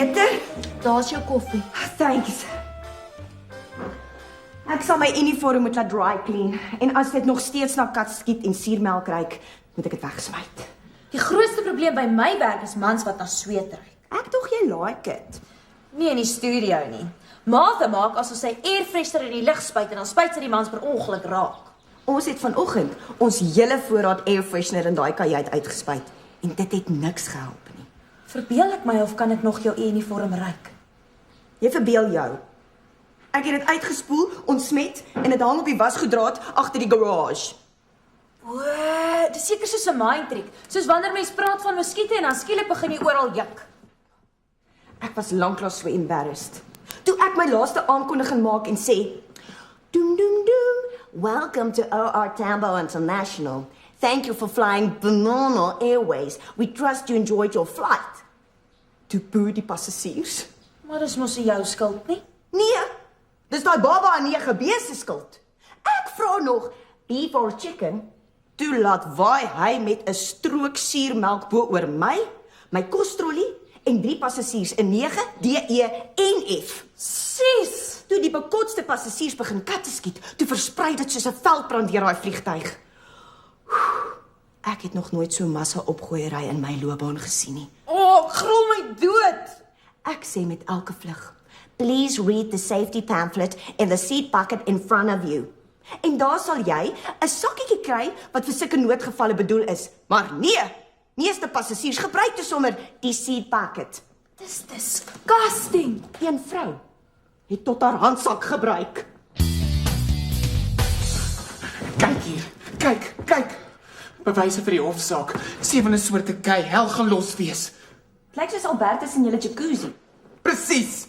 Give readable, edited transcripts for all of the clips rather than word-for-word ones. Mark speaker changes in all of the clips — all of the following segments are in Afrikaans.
Speaker 1: beter?
Speaker 2: Daar's jou koffie.
Speaker 1: Thanks. Ek sal my uniform moet laat dry clean. En as dit nog steeds na katskiet en suurmelk ruik, moet ek dit wegsmyt.
Speaker 2: Die grootste probleem by my werk is mans wat na sweet ruik.
Speaker 1: Ek dog jy like it.
Speaker 2: Nie in die studio nie. Martha maak asof sy airfreshener in die lug spuit en dan spuit sy die mans per ongeluk raak.
Speaker 1: Ons het vanoggend ons hele voorraad air freshener in daai kajuit uitgespuit en dit het niks gehelp nie.
Speaker 2: Verbeel ek my of kan ek nog jou uniform ruik?
Speaker 1: Jy verbeel jou. Ek het dit uitgespoel, ontsmet en dit hang op die wasgoeddraad agter die garage.
Speaker 2: O, dis seker soos 'n mind trick. Soos wanneer mens praat van muskiete en dan skielik begin jy oral juk.
Speaker 1: Ek was lanklaas so embarrassed. Toe ek my laaste aankondiging maak en sê, "Doem doem doem, welcome to OR Tambo International. Thank you for flying Banana Airways. We trust you enjoyed your flight." Toe boe die passasiers.
Speaker 2: Maar dis mos nie jou skuld nie.
Speaker 1: Nee, dis daai baba en 9B se skuld. Ek vra nog, beef or chicken? Toe laat waai hy met 'n strook suurmelk bo oor my kostrollie en 3 passasiers in 9, D, E en F. 6. Toe die bekotste passasiers begin katte skiet, toe versprei dit soos 'n veldbrand deur daai vliegtuig. Ek het nog nooit so massa opgooiery in my loopbaan gesien nie.
Speaker 2: O, ek grol my dood.
Speaker 1: Ek sê met elke vlug, "Please read the safety pamphlet in the seat bucket in front of you." En daar sal jy 'n sakkietjie kry wat vir sulke noodgevalle bedoel is. Maar nee, meeste passasiers gebruik te sommer die seat bucket.
Speaker 2: Dis disgusting.
Speaker 1: Een vrou het tot haar handsak gebruik.
Speaker 3: Kyk hier, kyk. Bewyse vir die hofsaak. 7 soorte gay, hel gaan los wees.
Speaker 1: Lyk soos Albertus in julle jacuzzi.
Speaker 3: Presies.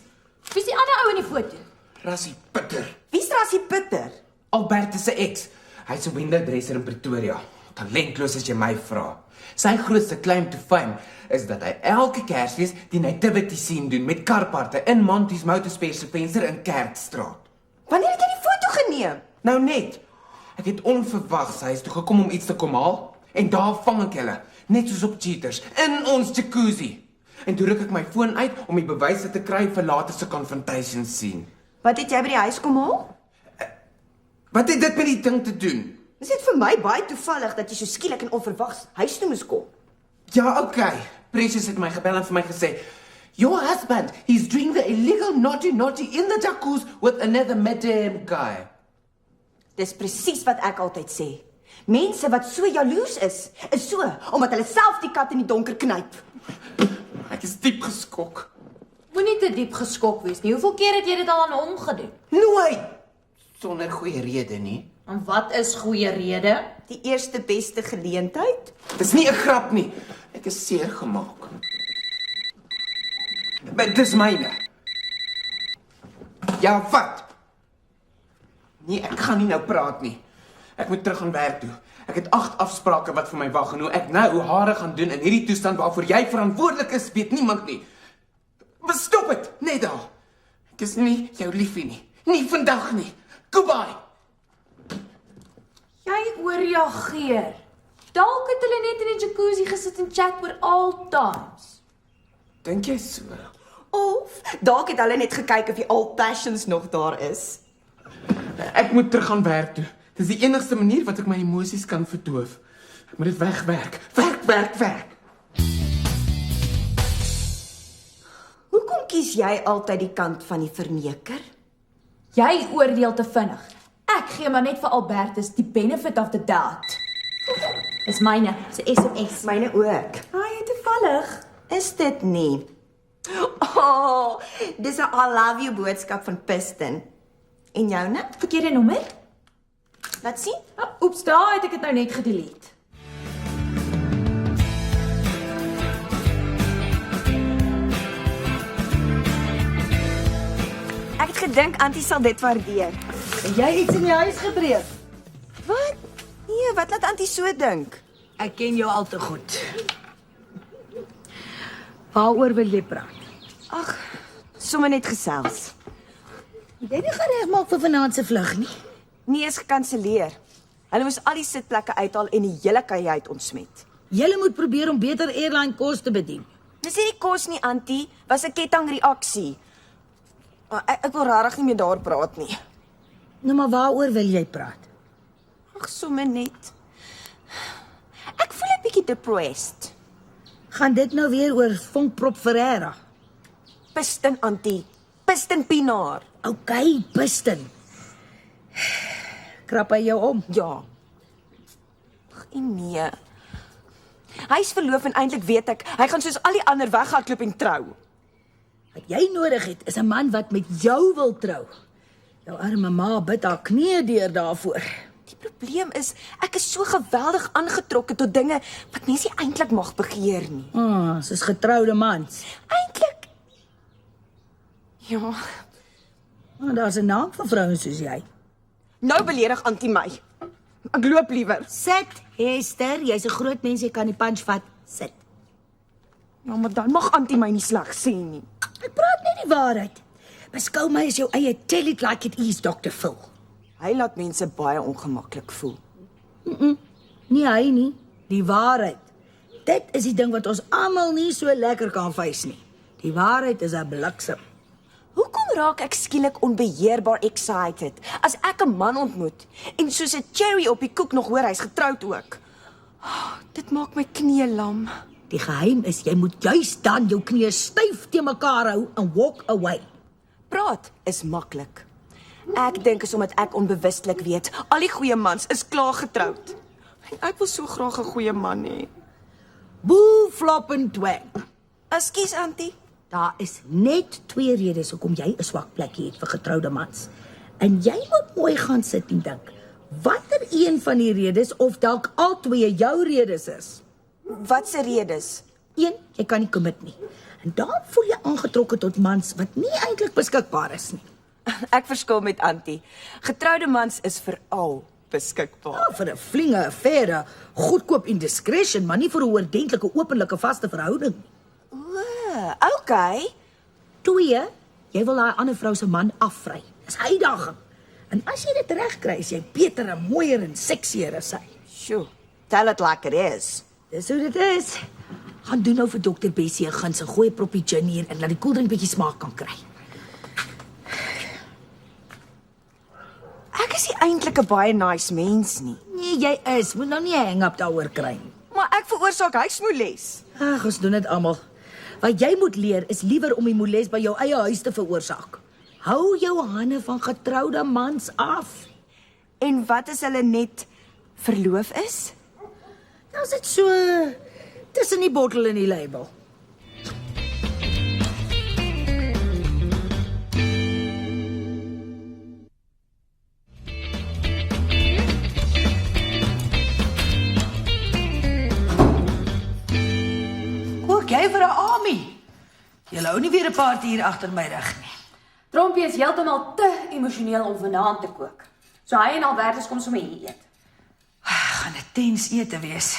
Speaker 2: Wie's die ander ou in die foto?
Speaker 3: Rassie Pitter.
Speaker 1: Wie's Rassie Pitter?
Speaker 3: Albertus se ex. Hy's 'n window dresser in Pretoria. Talentloos as jy my vra. Sy grootste claim to fame is dat hy elke Kersfees die nativity scene doen met karparte in Monty's Motorspace se venster in Kerkstraat.
Speaker 1: Wanneer het jy die foto geneem?
Speaker 3: Nou net. Ek het onverwags huis toe gekom om iets te kom haal en daar vang ek hulle, net soos op Cheaters, in ons jacuzzi. En toe ruk ek my foon uit om die bewyse te kry vir later se confrontation scene.
Speaker 1: Wat het jy by die huis kom haal?
Speaker 3: Wat het dit met die ding te doen?
Speaker 1: Dis net vir my baie toevallig dat jy so skielik en onverwags huis toe moes kom.
Speaker 3: Ja, okay. Precious het my gebel en vir my gesê, "Your husband, he's doing the illegal naughty in the jacuzzi with another madam guy."
Speaker 1: Dis presies wat ek altyd sê. Mense wat so jaloers is so omdat hulle self die kat in die donker knyp.
Speaker 3: Ek is diep geskok.
Speaker 2: Moenie te diep geskok wees nie. Hoeveel keer het jy dit al aan hom gedoen?
Speaker 3: Nooit. Sonder goeie rede nie.
Speaker 2: En wat is goeie rede?
Speaker 1: Die eerste beste geleentheid.
Speaker 3: Dis nie 'n grap nie. Ek is seer gemaak. Maar dis myne. Ja, wat? Nee, ek gaan nie nou praat nie. Ek moet terug aan werk toe. Ek het 8 afsprake wat vir my wag en hoe ek nou hare gaan doen in hierdie toestand waarvoor jy verantwoordelik is, weet niemand nie. Stop dit, net daar. Ek is nie jou liefie nie. Nie vandag nie. Goodbye.
Speaker 2: Jy oorreageer. Dalk het hulle net in die jacuzzi gesit en chat oor all times.
Speaker 3: Dink jy so?
Speaker 1: Of dalk het hulle net gekyk of die Old Passions nog daar is.
Speaker 3: Ek moet terug aan werk toe. Dis die enigste manier wat ek my emosies kan verdoof. Ek moet dit wegwerk. Werk.
Speaker 1: Hoekom kies jy altyd die kant van die verneker?
Speaker 2: Jy oordeel te vinnig. Ek gee maar net vir Albertus die benefit of the doubt. Dis myne, se SMS.
Speaker 1: Myne ook.
Speaker 2: Ai, toevallig.
Speaker 1: Is dit nie? Oh, dis 'n I love you boodskap van Piston. En joune?
Speaker 2: Verkeerde nommer?
Speaker 1: Laat sien.
Speaker 2: Oh, oeps, daar het ek dit nou net gedelete.
Speaker 1: Ek het gedink Antie sal dit waardeer.
Speaker 4: En jy iets in die huis gedreef?
Speaker 1: Wat? Nee, wat laat Antie so dink?
Speaker 4: Ek ken jou al te goed. Waaroor wil jy praat?
Speaker 1: Ag, sommer net gesels.
Speaker 4: Jy nie gereg maak vir vanaand se vlug nie.
Speaker 1: Nee, is gekanselleer. Hulle moes al die sitplekke uithaal en die hele kajuit ontsmet.
Speaker 4: Julle moet probeer om beter airline kos te bedien.
Speaker 1: Dis nie die kos nie, Antie, was 'n kettingreaksie. Ek wil regtig nie meer daar praat nie.
Speaker 4: Nou maar waaroor wil jy praat?
Speaker 1: Ag, sommer net. Ek voel 'n bietjie depressed.
Speaker 4: Gaan dit nou weer oor Vonkprop Ferreira?
Speaker 1: Pistin, Antie. Pistin pinaar.
Speaker 4: OK, Pistin. Krap hy jou om?
Speaker 1: Ja. Ag, nee. Hy's verloof en eintlik weet ek, hy gaan soos al die ander weghardloop en trou.
Speaker 4: Wat jy nodig het, is 'n man wat met jou wil trou. Jou arme ma bid haar knieë deur daarvoor.
Speaker 1: Die probleem is, ek is so geweldig aangetrokke tot dinge wat mens nie eintlik mag begeer nie.
Speaker 4: Soos getroude mans.
Speaker 1: Eintlik. Ja.
Speaker 4: Daar's 'n naam vir vrouens soos jy.
Speaker 1: Nou beledig Antie my. Ek loop liewer.
Speaker 4: Sit, Hester, jy's 'n groot mens, jy kan die punch vat. Sit.
Speaker 1: Ja, maar dan mag Antie my nie sleg sê nie.
Speaker 4: Ek praat net die waarheid. Beskou my as jou eie tell it like it is, Dr. Phil.
Speaker 1: Hy laat mense baie ongemaklik voel.
Speaker 4: Nie hy nie, die waarheid. Dit is die ding wat ons almal nie so lekker kan face nie. Die waarheid is 'n bliksem.
Speaker 1: Hoekom raak ek skielik onbeheerbaar excited as ek 'n man ontmoet en soos 'n cherry op die koek nog hoor hy's getroud ook? Dit maak my knieë lam.
Speaker 4: Die geheim is jy moet juis dan jou knieë styf te mekaar hou en walk away.
Speaker 1: Praat is maklik. Ek dink is omdat ek onbewustelik weet, al die goeie mans is klaar getroud. En ek wil so graag 'n goeie man hê.
Speaker 4: Boe, flop en twang.
Speaker 1: Ekskuus, Antie.
Speaker 4: Daar is net 2 redes hoekom jy 'n swak plekkie het vir getroude mans. En jy moet mooi gaan sit en dink, watter een van die redes of dalk al 2 jou redes is.
Speaker 1: Wat se redes?
Speaker 4: 1, jy kan nie commit nie. En dan voel jy aangetrokke tot mans wat nie eintlik beskikbaar is nie.
Speaker 1: Ek verskil met Antie. Getroude mans is veral beskikbaar.
Speaker 4: Vir 'n flinge affære, goedkoop indiscretion, maar nie vir 'n oordentlike openlike vaste verhouding nie.
Speaker 1: Okay.
Speaker 4: 2, jy wil daai ander vrou se man afvry. Dis uitdaging. En as jy dit reg kry, is jy beter en mooier en seksier as hy.
Speaker 1: Sjoe, tell it like it is.
Speaker 4: Dis hoe dit is. Gaan doen nou vir Dr. Bessie 'n guns en gooi 'n proppie gin hier en laat die koeldrink bietjie smaak kan kry.
Speaker 1: Ek is nie eintlik 'n baie nice mens nie.
Speaker 4: Nee, jy is. Moet nou nie 'n hang-up daaroor kry nie.
Speaker 1: Maar ek veroorsaak huismoeles.
Speaker 4: Ag, ons doen dit almal. Wat jy moet leer is liewer om die moeles by jou eie huis te veroorsaak. Hou jou hande van getroude mans af.
Speaker 1: En wat as hulle net verloof is?
Speaker 4: Dan is dit so tussen die bottel en die label. Kook jy vir 'n army? Jy hou nie weer 'n party hier agter my rug nie.
Speaker 2: Trompie is heeltemal te emosioneel om vanaand te kook. So hy en Albertus kom sommer hier eet.
Speaker 4: Gaan 'n tens ete wees.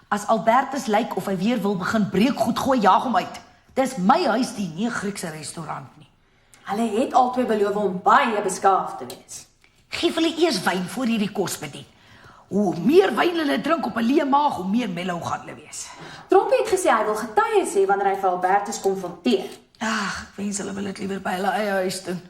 Speaker 4: As Albertus lyk of hy weer wil begin breekgoed gooi, jaag hom uit. Dis my huis, die nie 'n Griekse restaurant nie.
Speaker 2: Hulle het albei beloof om baie beskaafd te wees.
Speaker 4: Geef hulle eers wyn voor hierdie kos bedien. Hoe meer wyn hulle drink op 'n leë maag, hoe meer mellow gaan hulle wees.
Speaker 2: Trompie het gesê hy wil getuies hê wanneer hy vir Albertus konfronteer.
Speaker 4: Ag, ek wens hulle wil dit liewer by hulle eie huis doen.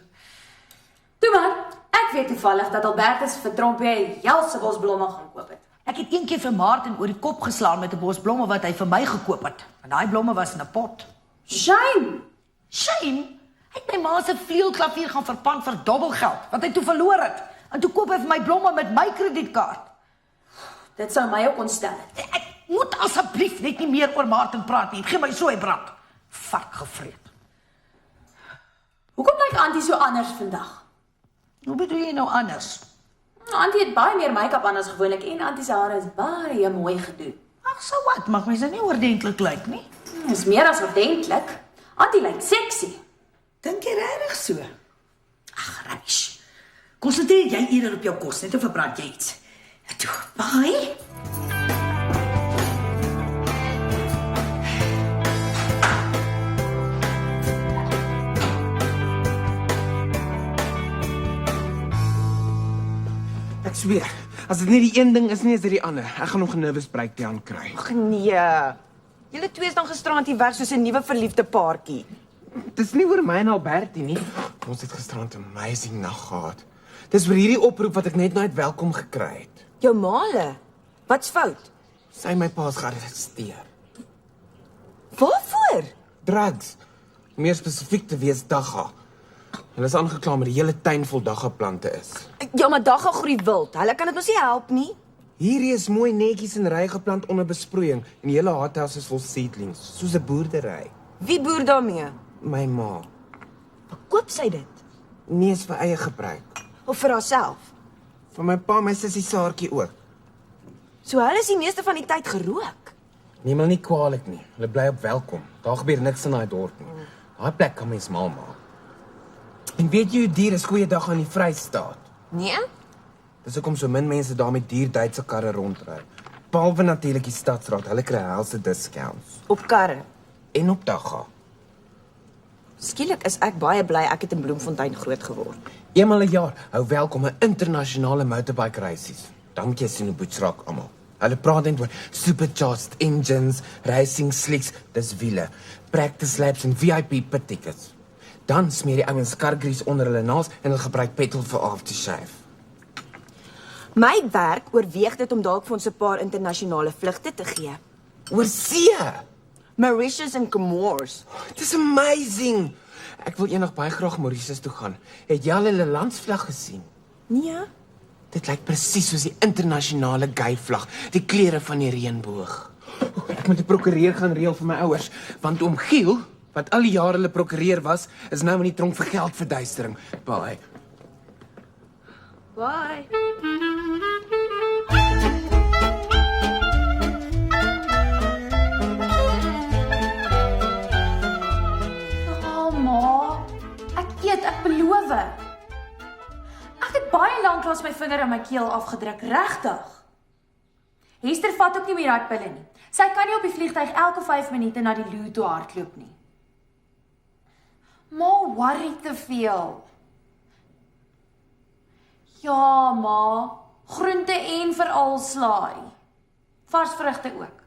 Speaker 2: Toe maar, ek weet toevallig dat Albertus vir Trompie 'n helse bos blomme gaan koop het.
Speaker 4: Ek het eendag vir Martin oor die kop geslaan met 'n bos blomme wat hy vir my gekoop het. En daai blomme was in 'n pot.
Speaker 2: Shame!
Speaker 4: Shame! Hy het my ma se vleuelklavier gaan verpand vir dobbelgeld wat hy toe verloor het. En toe koop hy vir my blomme met my kredietkaart.
Speaker 2: Dit sou my ook ontstel het.
Speaker 4: Ek moet asseblief net nie meer oor Martin praat nie. Gee my so 'n brand. Vark gevreet.
Speaker 2: Hoekom lyk Antie so anders vandag?
Speaker 4: Hoe bedoel jy nou anders?
Speaker 2: Antie het baie meer make-up aan as gewoonlik en Antie se hare is baie mooi gedoen.
Speaker 4: Ag, so wat? Mag mens nou nie oordentlik lyk nie?
Speaker 2: Dis meer as ordentlik. Antie lyk sexy.
Speaker 4: Dink jy regtig so? Ag, rubbish. Konsentreer jy eerder op jou kos, net of verbrand jy iets. Ja, toe, bye.
Speaker 3: Ek sweer, as dit nie die een ding is nie, is dit die ander. Ek gaan nog 'n nervous breakdown kry.
Speaker 1: Ag nee. Julle twee is dan gisterand hier weg soos 'n nuwe verliefde paartjie.
Speaker 3: Dis nie oor my en Albertie nie. Ons het gisterand 'n amazing nag gehad. Dis oor hierdie oproep wat ek net nooit welkom gekry het.
Speaker 1: Jou male. Wat's fout?
Speaker 3: Sy my pa's gearresteer.
Speaker 1: Waarvoor?
Speaker 3: Drugs. Om meer spesifiek te wees dagga. Hulle is aangekla met die hele tuin vol dagga-plante is.
Speaker 1: Ja, maar dagga groei wild. Hulle kan dit mos nie help nie.
Speaker 3: Hierdie is mooi netjies in ry geplant onder besproeiing en die hele hothouse is vol seedlings, soos 'n boerdery.
Speaker 1: Wie boer daarmee?
Speaker 3: My ma.
Speaker 1: Koop sy dit?
Speaker 3: Nie eens vir eie gebruik.
Speaker 1: Of vir haarself?
Speaker 3: Vir my pa, my sussie Saartjie ook.
Speaker 1: So hulle is die meeste van die tyd gerook.
Speaker 3: Neem hulle nie kwaadlik nie. Hulle bly op welkom. Daar gebeur niks in daai dorp nie. Daai plek kan mens mal maak. En weet jy hoe duur is goeiedag aan die Vrystaat?
Speaker 1: Nee?
Speaker 3: Dis hoekom so min mense daar met duur Duitse karre rondry. Behalwe natuurlik die stadsraad, hulle kry helse discounts.
Speaker 1: Op karre.
Speaker 3: En op dagga.
Speaker 1: Skielik is ek baie bly ek het in Bloemfontein groot geword.
Speaker 3: Eenmal 'n jaar hou welkom 'n internasionale motorbike races. Dan moet jy sien hoe boets raak almal. Hulle praat net oor supercharged engines, racing slicks, dis wiele, practice laps en VIP pit tickets. Dan smeer die ouens kargrease onder hulle naels en hulle gebruik petrol vir aftershave.
Speaker 1: My werk oorweeg dit om dalk vir ons 'n paar internasionale vlugte te gee.
Speaker 3: Oor see!
Speaker 1: Mauritius en Comores.
Speaker 3: It is amazing! Ek wil eendag baie graag Mauritius toe gaan. Het jy al hulle landsvlag gesien?
Speaker 1: Nee?
Speaker 3: Dit lyk presies soos die internasionale gay vlag, die kleure van die reënboog. Ek moet 'n prokureur gaan reël vir my ouers, want oom Giel, wat al die jare hulle prokureur was, is nou in die tronk vir geldverduistering. Bye.
Speaker 1: Bye.
Speaker 2: Ma, ek beloof. Ek het baie lanklaas my vinger in my keel afgedruk, regtig. Hester vat ook nie meer daai pille nie. Sy kan nie op die vliegtuig elke 5 minute na die loo toe hardloop nie. Ma worry te veel. Ja, ma, groente en veral slaai. Vars vrugte ook.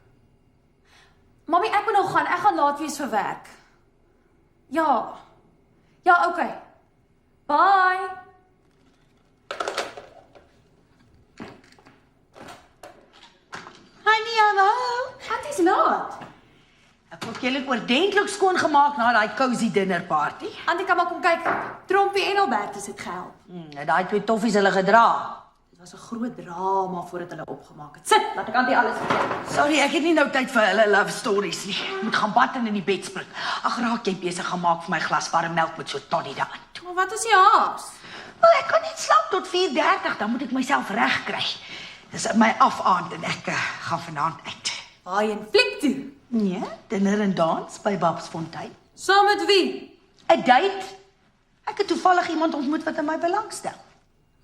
Speaker 2: Mami, ek moet nog gaan. Ek gaan laat wees vir werk. Ja. Ja, okay. Bye.
Speaker 5: Honey, hallo.
Speaker 2: Wat is laat?
Speaker 5: Ek het julle oordentlik skoon gemaak na daai cozy dinner party.
Speaker 2: Auntie, kan maar kom kyk. Trompie en Albertus het gehelp.
Speaker 5: Daai twee toffies hulle gedra.
Speaker 2: Dit was 'n groot drama voordat hulle opgemaak het. Sit, laat ek Auntie alles vertel.
Speaker 5: Sorry, ek het nie nou tyd vir hulle love stories nie. Ek moet gaan bad en in die bed spring. Ag, raak jy besig gemaak vir my glas warm melk met so toddy daarin.
Speaker 2: Maar wat is die haas?
Speaker 5: Wel, ek kan net slaap tot 4:30, dan moet ek myself reg kry. Dis my afaand en ek gaan vanaand uit.
Speaker 2: Waarheen fliek toe?
Speaker 5: Nee, dinner en dans by Babsfontein.
Speaker 2: Saam met wie?
Speaker 5: 'n Date. Ek het toevallig iemand ontmoet wat in my belangstel.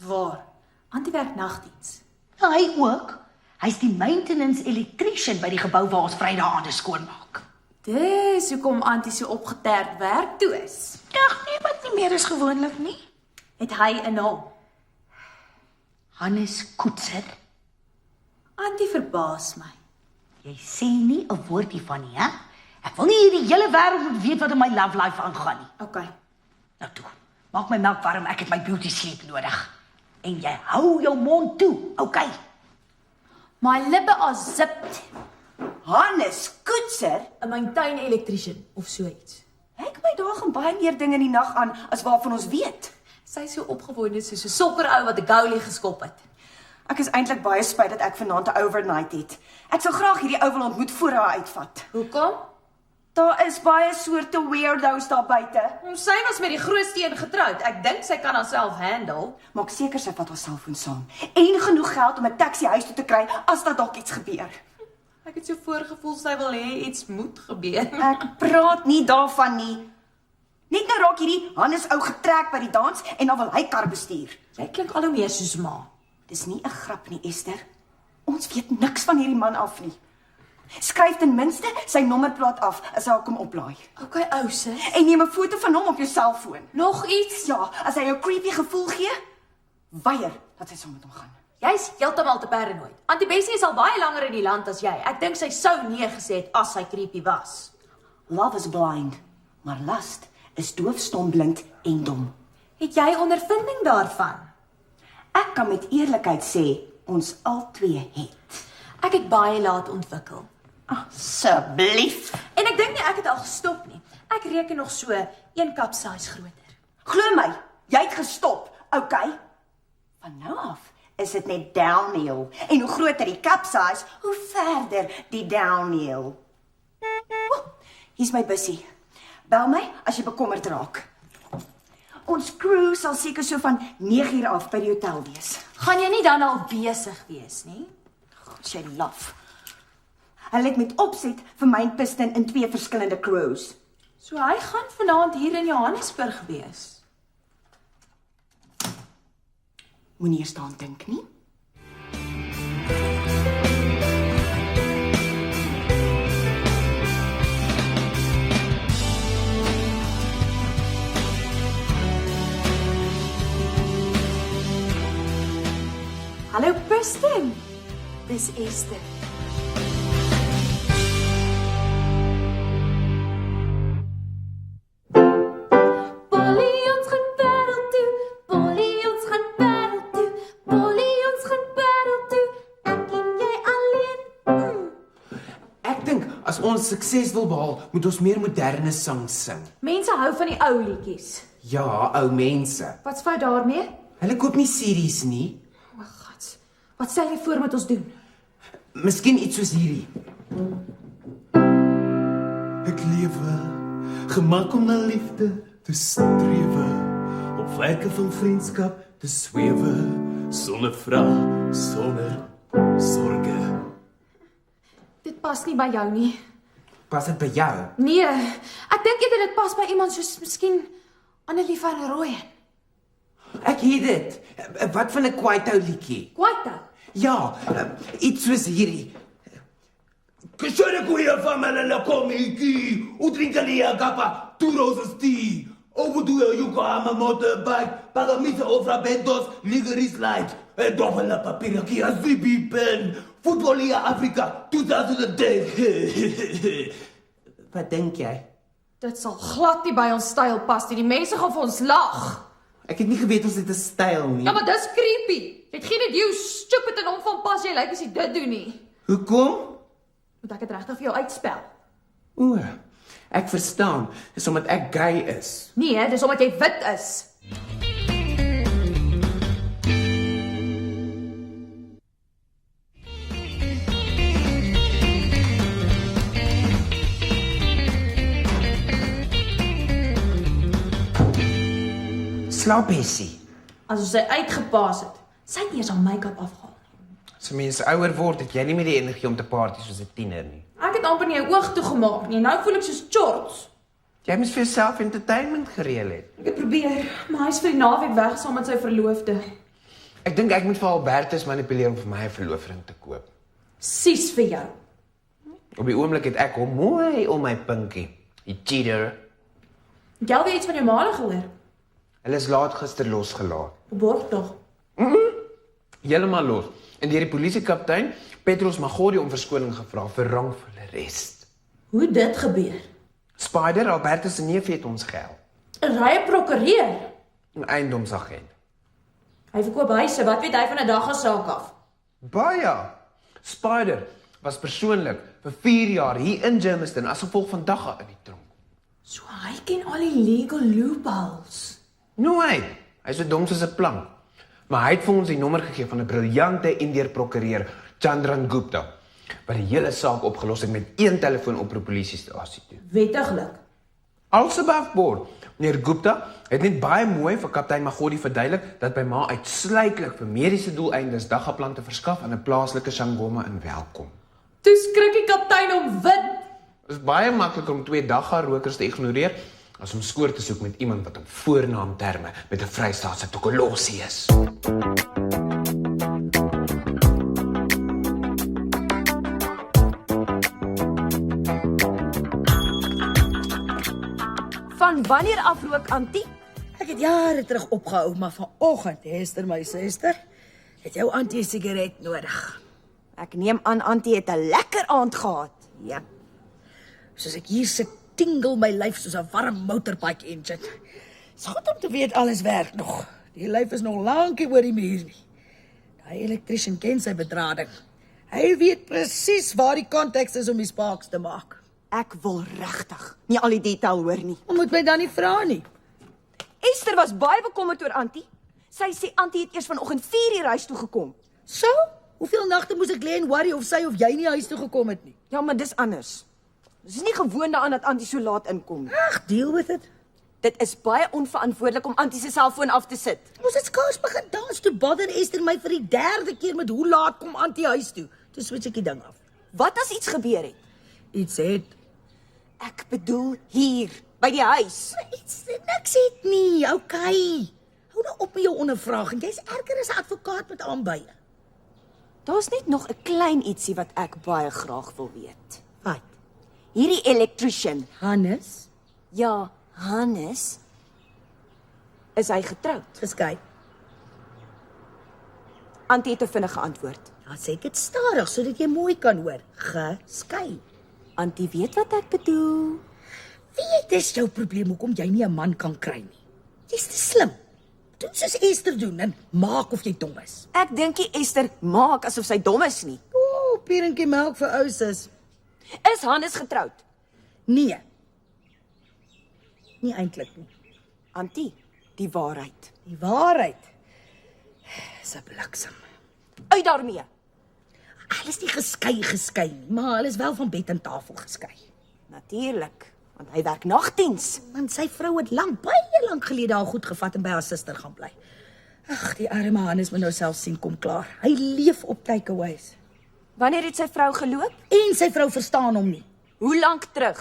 Speaker 2: Waar? Auntie werk nagdiens.
Speaker 5: Ja, hy ook. Hy's die maintenance electrician by die gebou waar ons Vrydae-aande skoonmaak.
Speaker 2: Dis hoekom Auntie so opgeterd werk toe is.
Speaker 5: Ag nee, wat nie meer is gewoonlik nie.
Speaker 2: Het hy 'n naam?
Speaker 5: Hannes Koetser.
Speaker 2: Auntie verbaas my.
Speaker 5: Jy sê nie 'n woordjie van nie, hè? Ek wil nie hierdie hele wêreld moet weet wat in my love life aangaan nie.
Speaker 2: Okay.
Speaker 5: Nou toe, maak my melk warm, ek het my beauty sleep nodig. En jy hou jou mond toe, okay?
Speaker 2: My lippe are zipped.
Speaker 1: Hannes Koetser?
Speaker 2: 'n Maintain electrician of so iets.
Speaker 1: Ek my daar gaan baie meer dinge in die nag aan as waarvan ons weet.
Speaker 2: Sy is so opgewonde soos 'n sokkerou wat 'n goalie geskop het.
Speaker 1: Ek is eintlik baie spyt dat ek vanaand 'n overnight het. Ek sou graag hierdie ou wil ontmoet voor hy uitvat.
Speaker 2: Hoekom?
Speaker 1: Daar is baie soorte weirdos daar buite.
Speaker 2: Sy was met die grootste een getroud. Ek dink sy kan haarself handle.
Speaker 1: Maak seker sy vat haar selfoon saam en genoeg geld om 'n taxi huis toe te kry as daar dalk iets gebeur.
Speaker 2: Ek het so voorgevoel sy wil hê iets moet gebeur.
Speaker 1: Ek praat nie daarvan nie. Net nou raak hierdie Hannes ou getrek by die dans en dan wil hy kar bestuur.
Speaker 2: Jy klink al hoe meer soos ma.
Speaker 1: Dis nie 'n grap nie, Esther. Ons weet niks van hierdie man af nie. Skryf ten minste sy nommerplaat af as hy kom oplaai.
Speaker 2: Okay, ou sis.
Speaker 1: En neem 'n foto van hom op jou selfoon.
Speaker 2: Nog iets?
Speaker 1: Ja, as hy jou creepy gevoel gee, weier dat sy saam met hom gaan.
Speaker 2: Jy's heeltemal te paranoid. Auntie Bessie is al baie langer in die land as jy. Ek dink sy sou nee gesê het as sy creepy was.
Speaker 1: Love is blind, maar lust is doofstom, blind en dom.
Speaker 2: Het jy ondervinding daarvan?
Speaker 1: Ek kan met eerlikheid sê, ons albei het.
Speaker 2: Ek het baie laat ontwikkel.
Speaker 1: Asseblief.
Speaker 2: En ek dink nie ek het al gestop nie. Ek reken nog so 1 kapsize groter.
Speaker 1: Glo my, jy het gestop, okay? Van nou af is dit net downhill. En hoe groter die capsize, hoe verder die downhill. Hier's my bussie. Bel my as jy bekommerd raak. Ons crew sal seker so van 9 uur af by die hotel wees.
Speaker 2: Gaan jy nie dan al besig wees nie?
Speaker 1: Sy laf. Hulle het met opset vir my piston in 2 verskillende crews.
Speaker 2: So hy gaan vanaand hier in Johannesburg wees.
Speaker 1: Moenie eers daaraan dink nie.
Speaker 2: Hallo Piston. Dis Esther.
Speaker 3: As ons sukses wil behaal, moet ons meer moderne sang sing.
Speaker 2: Mense hou van die ou liedjies.
Speaker 3: Ja, ou mense.
Speaker 2: Wat's fout daarmee?
Speaker 3: Hulle koop nie series nie.
Speaker 2: O, God. Wat stel jy voor met ons doen?
Speaker 3: Miskien iets soos hierdie.
Speaker 6: Ek lewe, gemaak om na liefde te strewe, op vlerke van vriendskap te swewe, sonder vrae, sonder sorge.
Speaker 2: Dit pas nie by jou nie.
Speaker 3: Pas dit by jou?
Speaker 2: Nee, ek dink eerder dit pas by iemand soos miskien Annelie van Rooyen.
Speaker 3: Ek het dit. Wat van 'n kwaito liedjie?
Speaker 2: Kwaito.
Speaker 3: Ja, iets soos hierdie.
Speaker 6: Kishore kuya famela la komiki, utrinkalia kapa, 2 roses tea. Overdoe Yokohama motorbike, pagamisa ofra bentos, ligeris light, dobbele papier, kia zibi pen, voetbalia Afrika, 2010.
Speaker 3: Wat dink jy?
Speaker 2: Dit sal glad nie by ons styl pas nie. Die mense gaan vir ons lag.
Speaker 3: Ek het nie geweet ons het 'n styl nie.
Speaker 2: Ja, maar dis creepy. Jy het geen idee hoe stupid en onvanpas jy lyk as jy dit doen nie.
Speaker 3: Hoekom?
Speaker 2: Moet ek dit regtig vir jou uitspel?
Speaker 3: O, ek verstaan. Dis omdat ek gay is.
Speaker 2: Nee, dis omdat jy wit is.
Speaker 3: Slaap Bessie.
Speaker 2: As ons sy uitgepaas het, sy het nie eens haar make-up afgehaal nie.
Speaker 3: As 'n mens ouer word, het jy nie meer die energie om te party soos 'n tiener nie.
Speaker 2: Ek het amper nie 'n oog toegemaak nie. Nou voel ek soos George.
Speaker 3: Jy moes vir jouself entertainment gereël het.
Speaker 2: Ek het probeer, maar hy is vir die naweek weg saam met sy verloofde.
Speaker 3: Ek dink ek moet vir Albertus manipuleer om vir my 'n verloofring te koop.
Speaker 2: Sies vir jou.
Speaker 3: Op die oomblik het ek hom mooi om my pinkie. Die cheater.
Speaker 2: Het jy al weer iets van jou ma gehoor?
Speaker 3: Hulle is laat gister losgelaat.
Speaker 2: Borg tog.
Speaker 3: Heeltemal los. En deur die polisiekaptein Petros Magori om verskoning gevra vir wrongful arrest.
Speaker 2: Hoe dit gebeur?
Speaker 3: Spider Albertus se neef het ons gehel.
Speaker 2: 'n Rye prokureur.
Speaker 3: 'n Eiendomsagent.
Speaker 2: Hy verkoop huise. Wat weet hy van 'n dagsaak af?
Speaker 3: Baie. Spider was persoonlik vir 4 jaar hier in Germiston as gevolg van dagga in die tronk.
Speaker 2: So hy ken al die legal loopholes.
Speaker 3: Nee, hy is so dom soos 'n plank. Maar hy het vir ons die nommer gegee van 'n briljante Indiër prokureur, Chandran Gupta, wat die hele saak opgelos het met 1 telefoonoproep polisiestasie toe.
Speaker 2: Wettiglik.
Speaker 3: Als above board, meneer Gupta het net baie mooi vir kaptein Magori verduidelik dat by ma uitsluitlik vir mediese doeleindes daggaplante verskaf aan 'n plaaslike Sangoma in Welkom.
Speaker 2: Toe skrik die kaptein om wit.
Speaker 3: Dit is baie makliker om 2 dagga-rokers te ignoreer as om skoor te soek met iemand wat op voornaamterme met 'n Vrystaatse tokolossie is.
Speaker 1: Van wanneer af rook Antie?
Speaker 4: Ek het jare terug opgehou, maar vanoggend, Hester, my suster, Het jou antie 'n sigaret nodig?
Speaker 1: Ek neem aan Antie het 'n lekker aand gehad.
Speaker 4: Ja. Soos ek hier sit, tingle my lyf soos 'n warm motorbike engine. Dis goed om te weet alles werk nog. Die lyf is nog lankie oor die muur nie. Daai elektriesien ken sy bedrading. Hy weet presies waar die konteks is om die sparks te maak.
Speaker 1: Ek wil regtig nie al die detail hoor nie.
Speaker 4: Hoe moet my dan nie vra nie?
Speaker 1: Esther was baie bekommerd oor Antie. Sy sê Antie het eers vanoggend 4 uur huis toe gekom.
Speaker 4: So? Hoeveel nagte moes ek lê en worry of sy of jy nie huis toe gekom het nie?
Speaker 1: Ja, maar dis anders. Dis nie gewoond daaraan dat Antie so laat inkom nie.
Speaker 4: Ag, deal with it.
Speaker 1: Dit is baie onverantwoordelik om Antie se selfoon af te sit.
Speaker 4: Ons het skaars begin dans toe bother Esther my vir die 3de keer met hoe laat kom Antie huis toe. Toe switch ek die ding af.
Speaker 1: Wat as iets gebeur het?
Speaker 4: Iets het.
Speaker 1: Ek bedoel hier, by die huis.
Speaker 4: Niks het nie, okay. Hou nou op met jou ondervraging. Jy's erger as 'n advokaat met aanbye.
Speaker 1: Daar's net nog 'n klein ietsie wat ek baie graag wil weet.
Speaker 4: Wat?
Speaker 1: Hierdie electrician,
Speaker 4: Hannes?
Speaker 1: ja, Hannes, is hy getroud?
Speaker 4: Geskei.
Speaker 1: Antie het 'n vinnige antwoord.
Speaker 4: Ja, sê dit stadig sodat jy mooi kan hoor. Geskei.
Speaker 1: Antie weet wat ek bedoel.
Speaker 4: Weet dis jou probleem hoekom jy nie 'n man kan kry nie. Jy's te slim. Doen soos Esther doen en maak of jy dom is.
Speaker 1: Ek dink nie Esther maak asof sy dom is nie.
Speaker 4: O, pierentjie melk vir ou sis.
Speaker 1: Is Hannes getroud?
Speaker 4: Nee. Nie eintlik nie.
Speaker 1: Antie, die waarheid.
Speaker 4: Die waarheid is 'n bliksem.
Speaker 1: Uit daarmee.
Speaker 4: Hulle is nie geskei nie, maar hulle is wel van bed en tafel geskei.
Speaker 1: Natuurlik, want hy werk nagdiens.
Speaker 4: Want sy vrou het baie lank gelede al goed gevat en by haar suster gaan bly. Ag, die arme Hannes moet nou self sien kom klaar. Hy leef op takeaways.
Speaker 1: Wanneer het sy vrou geloop?
Speaker 4: En sy vrou verstaan hom nie.
Speaker 1: Hoe lank terug?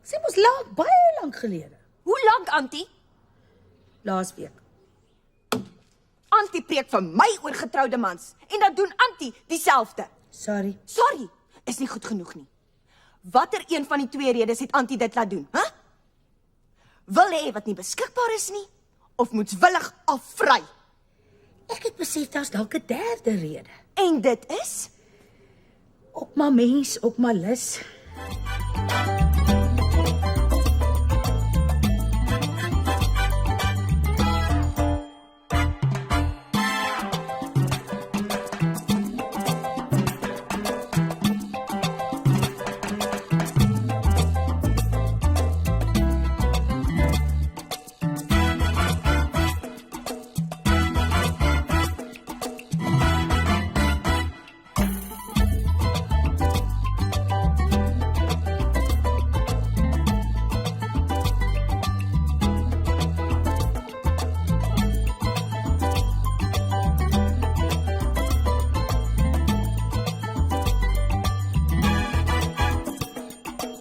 Speaker 4: Sy mos baie lank gelede.
Speaker 1: Hoe lank, Antie?
Speaker 4: Laasweek.
Speaker 1: Antie preek vir my oor getroude mans en dan doen Antie dieselfde.
Speaker 4: Sorry.
Speaker 1: Sorry, is nie goed genoeg nie. Watter een van die 2 redes het Antie dit laat doen, hè? Wil hê wat nie beskikbaar is nie of moetswillig afvry?
Speaker 4: Ek het besef daar's dalk 'n 3de rede.
Speaker 1: En dit is
Speaker 4: Op maar mens, op maar lus.